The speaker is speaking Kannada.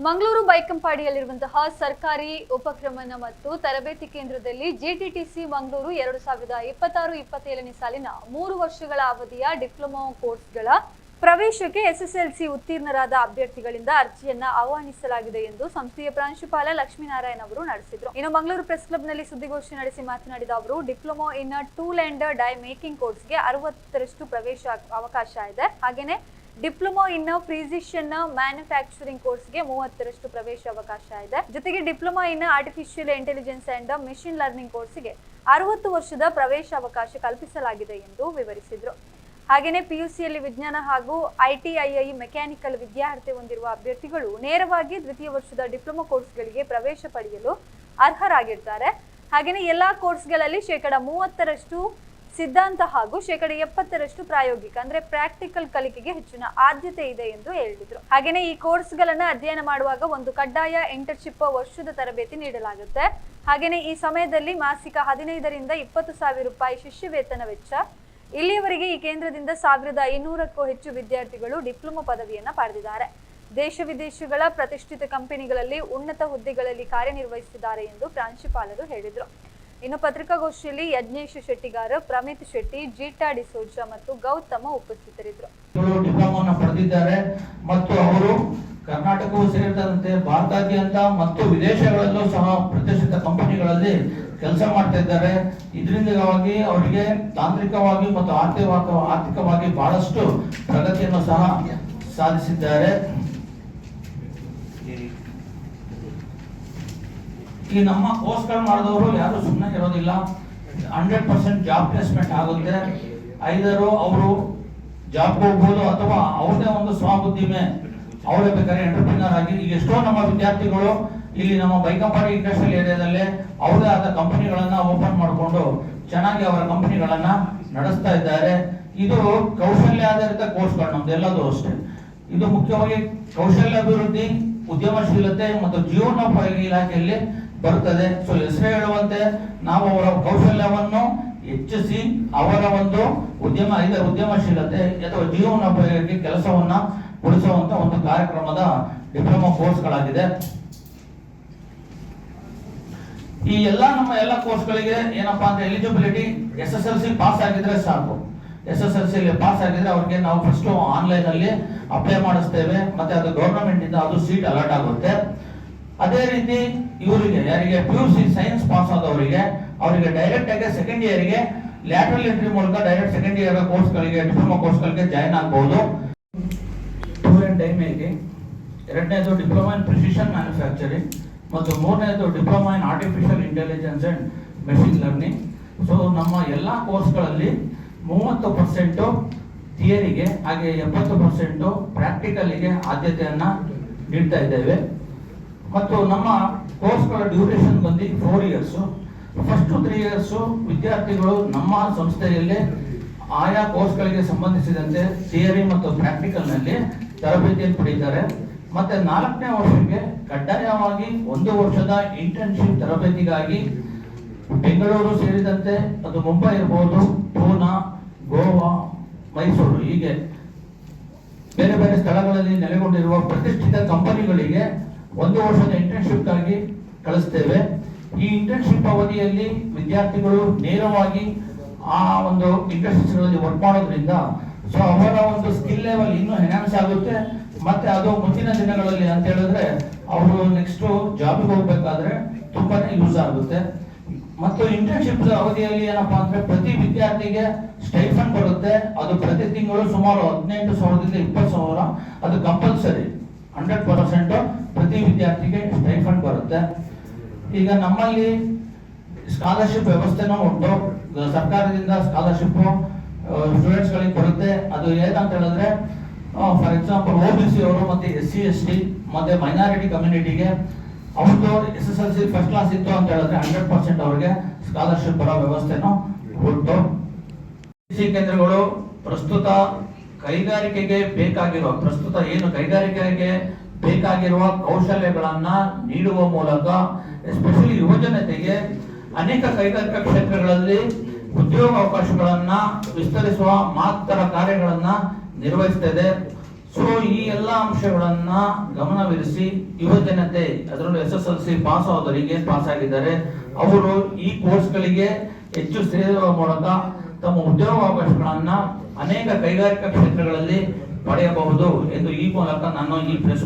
ಮಂಗಳೂರು ಬೈಕಂಪಾಡಿಯಲ್ಲಿರುವಂತಹ ಸರ್ಕಾರಿ ಉಪಕ್ರಮಣ ಮತ್ತು ತರಬೇತಿ ಕೇಂದ್ರದಲ್ಲಿ ಜಿಟಿಟಿಸಿ ಮಂಗಳೂರು 2026-27ನೇ ಸಾಲಿನ 3 ವರ್ಷಗಳ ಅವಧಿಯ ಡಿಪ್ಲೊಮಾ ಕೋರ್ಸ್ಗಳ ಪ್ರವೇಶಕ್ಕೆ ಎಸ್ಎಸ್ಎಲ್ಸಿ ಉತ್ತೀರ್ಣರಾದ ಅಭ್ಯರ್ಥಿಗಳಿಂದ ಅರ್ಜಿಯನ್ನ ಆಹ್ವಾನಿಸಲಾಗಿದೆ ಎಂದು ಸಂಸ್ಥೆಯ ಪ್ರಾಂಶುಪಾಲ ಲಕ್ಷ್ಮೀನಾರಾಯಣ ಅವರು ನಡೆಸಿದರು. ಇನ್ನು ಮಂಗಳೂರು ಪ್ರೆಸ್ ಕ್ಲಬ್ನಲ್ಲಿ ಸುದ್ದಿಗೋಷ್ಠಿ ನಡೆಸಿ ಮಾತನಾಡಿದ ಅವರು diploma in tool and dye making ಕೋರ್ಸ್ಗೆ 60ರಷ್ಟು ಪ್ರವೇಶ ಅವಕಾಶ ಇದೆ. ಹಾಗೇನೇ ಡಿಪ್ಲೊಮಾ ಇನ್ ಪ್ರಿಸಿಷನ್ ಮ್ಯಾನುಫ್ಯಾಕ್ಚರಿಂಗ್ ಕೋರ್ಸ್ಗೆ 30ರಷ್ಟು ಪ್ರವೇಶ ಅವಕಾಶ ಇದೆ. ಜೊತೆಗೆ diploma in artificial intelligence and machine learning ಕೋರ್ಸ್ಗೆ 60 ವರ್ಷದ ಪ್ರವೇಶ ಅವಕಾಶ ಕಲ್ಪಿಸಲಾಗಿದೆ ಎಂದು ವಿವರಿಸಿದರು. ಹಾಗೆಯೇ ಪಿಯುಸಿಯಲ್ಲಿ ವಿಜ್ಞಾನ ಹಾಗೂ ಐಟಿಐಐ ಮೆಕ್ಯಾನಿಕಲ್ ವಿದ್ಯಾರ್ಹತೆ ಹೊಂದಿರುವ ಅಭ್ಯರ್ಥಿಗಳು ನೇರವಾಗಿ ದ್ವಿತೀಯ ವರ್ಷದ ಡಿಪ್ಲೊಮಾ ಕೋರ್ಸ್ಗಳಿಗೆ ಪ್ರವೇಶ ಪಡೆಯಲು ಅರ್ಹರಾಗಿರ್ತಾರೆ. ಹಾಗೆಯೇ ಎಲ್ಲಾ ಕೋರ್ಸ್ಗಳಲ್ಲಿ 30% ಸಿದ್ಧಾಂತ ಹಾಗೂ 70% ಪ್ರಾಯೋಗಿಕ ಅಂದ್ರೆ ಪ್ರಾಕ್ಟಿಕಲ್ ಕಲಿಕೆಗೆ ಹೆಚ್ಚಿನ ಆದ್ಯತೆ ಇದೆ ಎಂದು ಹೇಳಿದರು. ಹಾಗೆಯೇ ಈ ಕೋರ್ಸ್ಗಳನ್ನು ಅಧ್ಯಯನ ಮಾಡುವಾಗ ಒಂದು ಕಡ್ಡಾಯ ಇಂಟರ್ನ್ಶಿಪ್ ವರ್ಷದ ತರಬೇತಿ ನೀಡಲಾಗುತ್ತೆ. ಹಾಗೆಯೇ ಈ ಸಮಯದಲ್ಲಿ ಮಾಸಿಕ 15 ರಿಂದ 20 ಸಾವಿರ ರೂಪಾಯಿ ಶಿಷ್ಯ ವೇತನ ವೆಚ್ಚ. ಇಲ್ಲಿಯವರೆಗೆ ಈ ಕೇಂದ್ರದಿಂದ 1500ಕ್ಕೂ ಹೆಚ್ಚು ವಿದ್ಯಾರ್ಥಿಗಳು ಡಿಪ್ಲೊಮಾ ಪದವಿಯನ್ನ ಪಡೆದಿದ್ದಾರೆ. ದೇಶ ವಿದೇಶಗಳ ಪ್ರತಿಷ್ಠಿತ ಕಂಪನಿಗಳಲ್ಲಿ ಉನ್ನತ ಹುದ್ದೆಗಳಲ್ಲಿ ಕಾರ್ಯನಿರ್ವಹಿಸಿದ್ದಾರೆ ಎಂದು ಪ್ರಾಂಶುಪಾಲರು ಹೇಳಿದರು. ಇನ್ನು ಪತ್ರಿಕಾಗೋಷ್ಠಿಯಲ್ಲಿ ಯಜ್ಞೇಶ್ ಶೆಟ್ಟಿಗಾರ, ಪ್ರಮಿತ್ ಶೆಟ್ಟಿ, ಜೀಟಾ ಡಿಸೋಜ ಮತ್ತು ಗೌತಮ ಉಪಸ್ಥಿತರಿದ್ದರು. ಡಿಪ್ಲೊಮಾವನ್ನು ಪಡೆದಿದ್ದಾರೆ ಮತ್ತು ಅವರು ಕರ್ನಾಟಕವೂ ಸೇರಿದಂತೆ ಭಾರತಾದ್ಯಂತ ಮತ್ತು ವಿದೇಶಗಳಲ್ಲೂ ಸಹ ಪ್ರತಿಷ್ಠಿತ ಕಂಪನಿಗಳಲ್ಲಿ ಕೆಲಸ ಮಾಡ್ತಾ ಇದ್ದಾರೆ. ಇದರಿಂದಾಗಿ ಅವರಿಗೆ ತಾಂತ್ರಿಕವಾಗಿ ಮತ್ತು ಆರ್ಥಿಕವಾಗಿ ಬಹಳಷ್ಟು ಪ್ರಗತಿಯನ್ನು ಸಹ ಸಾಧಿಸಿದ್ದಾರೆ. ಈ ನಮ್ಮ ಕೋರ್ಸ್ಗಳು ಮಾಡಿದವರು ಯಾರು ಸುಮ್ಮನೆ ಇರೋದಿಲ್ಲ. 100% ಜಾಬ್ ಪ್ಲೇಸ್ಮೆಂಟ್ ಆಗುತ್ತೆ. ಐದರು ಅವರು ಜಾಬ್ ಹೋಗ್ಬೋದು ಅಥವಾ ಅವ್ರದೇ ಒಂದು ಸ್ವಉದ್ದಿಮೆ, ಅವರೇ ಬೇಕಾದ್ರೆ ಎಂಟರ್ಪ್ರಿನರ್ ಆಗಿ. ಈಗ ಎಷ್ಟೋ ನಮ್ಮ ವಿದ್ಯಾರ್ಥಿಗಳು ಇಲ್ಲಿ ನಮ್ಮ ಬೈಕಂಪಾಡಿ ಇಂಡಸ್ಟ್ರಿಯಲ್ ಏರಿಯಾದಲ್ಲೇ ಅವರದೇ ಆದ ಕಂಪನಿಗಳನ್ನ ಓಪನ್ ಮಾಡಿಕೊಂಡು ಚೆನ್ನಾಗಿ ಅವರ ಕಂಪನಿಗಳನ್ನ ನಡೆಸ್ತಾ ಇದ್ದಾರೆ. ಇದು ಕೌಶಲ್ಯ ಆಧಾರಿತ ಕೋರ್ಸ್ಗಳು ನಮ್ದೆಲ್ಲದೂ ಅಷ್ಟೇ. ಇದು ಮುಖ್ಯವಾಗಿ ಕೌಶಲ್ಯ ಅಭಿವೃದ್ಧಿ, ಉದ್ಯಮಶೀಲತೆ ಮತ್ತು ಜೀವನೋಪಾಯ ಇಲಾಖೆಯಲ್ಲಿ ಬರುತ್ತದೆ. ಸೊ ಹೆಸರು ಹೇಳುವಂತೆ ನಾವು ಅವರ ಕೌಶಲ್ಯವನ್ನು ಹೆಚ್ಚಿಸಿ ಅವರ ಒಂದು ಉದ್ಯಮಶೀಲತೆ ಅಥವಾ ಜೀವನೋಪಾಯಕ್ಕೆ ಕೆಲಸವನ್ನ ಉಳಿಸುವಂತ ಒಂದು ಕಾರ್ಯಕ್ರಮದ ಡಿಪ್ಲೊಮಾ ಕೋರ್ಸ್ಗಳಾಗಿದೆ. ಈ ನಮ್ಮ ಎಲ್ಲ ಕೋರ್ಸ್ಗಳಿಗೆ ಏನಪ್ಪಾ ಅಂದ್ರೆ ಎಲಿಜಿಬಿಲಿಟಿ SSLC ಪಾಸ್ ಆಗಿದ್ರೆ ಸಾಕು. SSLC ಪಾಸ್ ಆಗಿದ್ರೆ ಅವ್ರಿಗೆ ನಾವು ಫಸ್ಟ್ ಆನ್ಲೈನ್ ಅಲ್ಲಿ ಅಪ್ಲೈ ಮಾಡಿಸ್ತೇವೆ. ಮತ್ತೆ ಅದು ಗವರ್ನಮೆಂಟ್ ಇಂದ ಅದು ಸೀಟ್ ಅಲಾಟ್ ಆಗುತ್ತೆ. ಅದೇ ರೀತಿ ಇವರಿಗೆ ಯಾರಿಗೆ PUC ಸೈನ್ಸ್ ಪಾಸ್ ಆದವರಿಗೆ ಅವರಿಗೆ ಡೈರೆಕ್ಟ್ ಆಗಿ ಸೆಕೆಂಡ್ ಇಯರ್ಗೆ ಲ್ಯಾಟರಲ್ ಎಂಟ್ರಿ ಮೂಲಕ ಡೈರೆಕ್ಟ್ ಸೆಕೆಂಡ್ ಇಯರ್ ಕೋರ್ಸ್ಗಳಿಗೆ ಡಿಪ್ಲೊಮಾ ಕೋರ್ಸ್ಗಳಿಗೆ ಜಾಯಿನ್ ಆಗಬಹುದು. ಟೂಲ್ ಅಂಡ್ ಡೈ ಮೇಕಿಂಗ್, ಎರಡನೇದು ಡಿಪ್ಲೊಮಾ ಇನ್ ಪ್ರಿಸಿಷನ್ ಮ್ಯಾನುಫ್ಯಾಕ್ಚರಿಂಗ್ ಮತ್ತು ಮೂರನೇದು diploma in artificial intelligence and machine learning. So ನಮ್ಮ ಎಲ್ಲಾ ಕೋರ್ಸ್ಗಳಲ್ಲಿ 30% ಥಿಯರಿಗೆ ಹಾಗೆ 70% ಪ್ರಾಕ್ಟಿಕಲ್ಗೆ ಆದ್ಯತೆಯನ್ನ ನೀಡ್ತಾ ಇದ್ದೇವೆ. ಮತ್ತು ನಮ್ಮ ಕೋರ್ಸ್ಗಳ ಡ್ಯೂರೇಷನ್ ಬಂದು 4 ಇಯರ್ಸ್. ಫಸ್ಟ್ 3 ಇಯರ್ಸ್ ವಿದ್ಯಾರ್ಥಿಗಳು ನಮ್ಮ ಸಂಸ್ಥೆಯಲ್ಲಿ ಆಯಾ ಕೋರ್ಸ್ಗಳಿಗೆ ಸಂಬಂಧಿಸಿದಂತೆ ಥಿಯರಿ ಮತ್ತು ಪ್ರಾಕ್ಟಿಕಲ್ ನಲ್ಲಿ ತರಬೇತಿಯನ್ನು ಪಡೆಯುತ್ತಾರೆ. ಮತ್ತೆ 4ನೇ ವರ್ಷಕ್ಕೆ ಕಡ್ಡಾಯವಾಗಿ 1 ವರ್ಷದ ಇಂಟರ್ನ್ಶಿಪ್ ತರಬೇತಿಗಾಗಿ ಬೆಂಗಳೂರು ಸೇರಿದಂತೆ ಅದು ಮುಂಬೈ ಇರಬಹುದು, ಪೂನಾ, ಗೋವಾ, ಮೈಸೂರು ಹೀಗೆ ಬೇರೆ ಬೇರೆ ಸ್ಥಳಗಳಲ್ಲಿ ನೆಲೆಗೊಂಡಿರುವ ಪ್ರತಿಷ್ಠಿತ ಕಂಪನಿಗಳಿಗೆ 1 ವರ್ಷದ ಇಂಟರ್ನ್ಶಿಪ್ ಆಗಿ ಕಳಿಸ್ತೇವೆ. ಈ ಇಂಟರ್ನ್ಶಿಪ್ ಅವಧಿಯಲ್ಲಿ ವಿದ್ಯಾರ್ಥಿಗಳು ನೇರವಾಗಿ ಆ ಒಂದು ಇಂಡಸ್ಟ್ರೀಸ್ಗಳಲ್ಲಿ ವರ್ಕ್ ಮಾಡೋದ್ರಿಂದ ಸೊ ಅವರ ಒಂದು ಸ್ಕಿಲ್ ಲೆವೆಲ್ ಇನ್ನೂ ಎನ್ಹಾನ್ಸ್ ಆಗುತ್ತೆ. ಮತ್ತೆ ಅದು ಮುಂದಿನ ದಿನಗಳಲ್ಲಿ ಅಂತ ಹೇಳಿದ್ರೆ ಅವರು ನೆಕ್ಸ್ಟ್ ಜಾಬ್ಗೆ ಹೋಗ್ಬೇಕಾದ್ರೆ ತುಂಬಾನೇ ಯೂಸ್ ಆಗುತ್ತೆ. ಮತ್ತು ಇಂಟರ್ನ್ಶಿಪ್ ಅವಧಿಯಲ್ಲಿ ಏನಪ್ಪಾ ಅಂದ್ರೆ ಪ್ರತಿ ವಿದ್ಯಾರ್ಥಿಗೆ ಸ್ಟೈಫಂಡ್ ಬರುತ್ತೆ. ಅದು ಪ್ರತಿ ತಿಂಗಳು ಸುಮಾರು 18,000ದಿಂದ 20,000 ಅದು ಕಂಪಲ್ಸರಿ 100% ಪ್ರತಿ ವಿದ್ಯಾರ್ಥಿಗೆ ಸ್ಟೈಫಂಡ್ ಬರುತ್ತೆ. ಈಗ ನಮ್ಮಲ್ಲಿ ಸ್ಕಾಲರ್ಶಿಪ್ ವ್ಯವಸ್ಥೆನೂ ಉಂಟು. ಸರ್ಕಾರದಿಂದ ಸ್ಕಾಲರ್ಶಿಪ್ ಸ್ಟೂಡೆಂಟ್ಸ್ ಗಳಿಗೆ ಬರುತ್ತೆ. ಅದು ಏನಂತ ಹೇಳಿದ್ರೆ ಫಾರ್ ಎಕ್ಸಾಂಪಲ್ OBC ಅವರು ಮತ್ತೆ SC ST ಮತ್ತೆ ಮೈನಾರಿಟಿ ಕಮ್ಯುನಿಟಿಗೆ ಅವ್ರದ್ದು SSLC ಫಸ್ಟ್ ಕ್ಲಾಸ್ ಇತ್ತು ಅಂತ ಹೇಳಿದ್ರೆ 100% ಅವರಿಗೆ ಸ್ಕಾಲರ್ಶಿಪ್ ಬರೋ ವ್ಯವಸ್ಥೆನೂ ಉಂಟು. ಕೇಂದ್ರಗಳು ಪ್ರಸ್ತುತ ಕೈಗಾರಿಕೆಗೆ ಬೇಕಾಗಿರುವ ಕೌಶಲ್ಯಗಳನ್ನ ನೀಡುವ ಮೂಲಕ ಎಸ್ಪೆಷಲಿ ಯುವಜನತೆಗೆ ಅನೇಕ ಕೈಗಾರಿಕಾ ಕ್ಷೇತ್ರಗಳಲ್ಲಿ ಉದ್ಯೋಗ ಅವಕಾಶಗಳನ್ನ ವಿಸ್ತರಿಸುವ ಮಹತ್ತರ ಕಾರ್ಯಗಳನ್ನ ನಿರ್ವಹಿಸ್ತಾ ಇದೆ. ಸೊ ಈ ಎಲ್ಲ ಅಂಶಗಳನ್ನ ಗಮನವಿರಿಸಿ ಯುವ ಜನತೆ, ಅದರಲ್ಲೂ SSLC ಪಾಸ್ ಆದವರಿಗೆ, ಪಾಸ್ ಆಗಿದ್ದಾರೆ ಅವರು ಈ ಕೋರ್ಸ್ಗಳಿಗೆ ಹೆಚ್ಚು ಸೇರುವ ಮೂಲಕ ತಮ್ಮ ಉದ್ಯೋಗಾವಕಾಶಗಳನ್ನ ಅನೇಕ ಕೈಗಾರಿಕಾ ಕ್ಷೇತ್ರಗಳಲ್ಲಿ ಪಡೆಯಬಹುದು ಎಂದು ಈ ಮೂಲಕ ನಾನು ಈ ಪ್ರೆಸ್